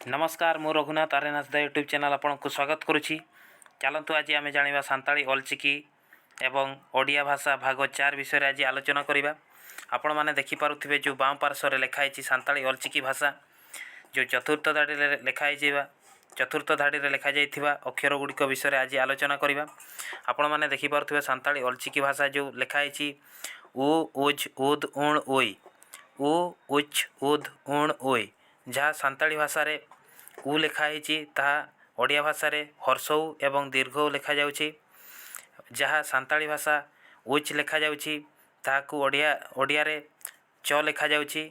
नमस्कार मु Raghunath Aryanath the YouTube channel आपको स्वागत करुच्ची। चलतु आज आम जाना सान्ताली अलचिकी एवं ओडिया भाषा भाग 4 विषय आज आलोचना करवा। आपण मैंने देखिपे जो बाम पार्श्वर लिखाई सान्ताली अलचिकी भाषा जो चतुर्थ धाड़ी लिखाई चतुर्थ धाड़ी लिखा जा अक्षर गुड़िक विषय आज आलोचना करवा। आपण मैंने देखिपे सान्ताली अलचिकी भाषा जो लिखाई उ उज उद उण ओई उ उच उद उण ओई जहाँ सान्ताली भाषा रे उ लिखाई ताहा ओडिया भाषा रे हर्षौ एवं दीर्घ लिखा जाउछि। जहाँ सान्ताली भाषा उच लिखा जाउछि ताहाकु ओडिया रे च लिखा जाउछि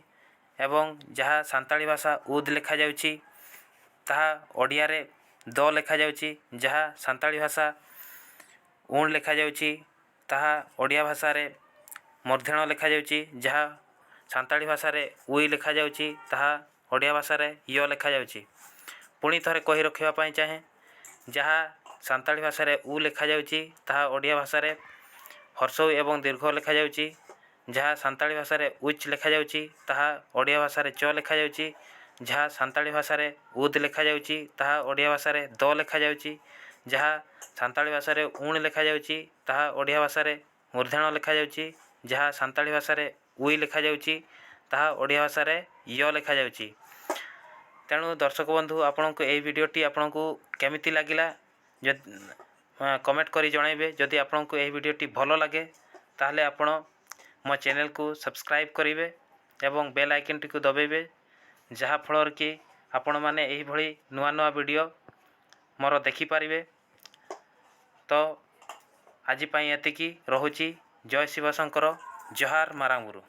एवं जहाँ सान्ताली भाषा उद लिखा जाउछि ताहा ओडिया रे द लिखा जाउछि। जहाँ सान्ताली भाषा उण लिखा जाउछि ताहा ओडिया भाषा रे मूर्धन्य लिखा जाउछि। जहाँ सान्ताली भाषा रे उई लिखा जाउछि ताहा ओडिया भाषा रे य लिखा जाउछि। पुणी थरे कहि रखिबा पई चाहे जहाँ सान्ताली भाषा रे उ लिखा जाउछि ताहा ओडिया भाषा रे हर्षौ एवं दीर्घ लिखा जाउछि। जहाँ सान्ताली भाषा रे उच्च लिखा जाउछि ताहा ओडिया भाषा रे च लिखा जाउछि। जहाँ सान्ताली भाषा रे उद लिखा जाउछि ताहा ओडिया भाषा रे द लिखा जाउछि। जहाँ सान्ताली भाषा रे उण लिखा जाउछि ताहा ओडिया भाषा रे मूर्धन्य लिखा जाउछि। जहाँ सान्ताली भाषा रे उई लिखा जाउछि ताहा ओडिया भाषा रे य लिखा जाउछि। तेणु दर्शक बंधु आपण को यही भिडियोटी आपण को केमिति लागिला कमेंट करी जणाइबे। जदि आपण को यही भिडियोटी भलो लागे ताहले आपण मो चैनल को सब्सक्राइब करिवे एवं बेल आइकन टी को दबाइबे जहाँ फल कि आपण माने यही भली नुआ नुआ वीडियो मोर देखि पारिबे। तो आज पई एतिकी रहुची। जय शिव शंकर। जोहार मारांगुरु।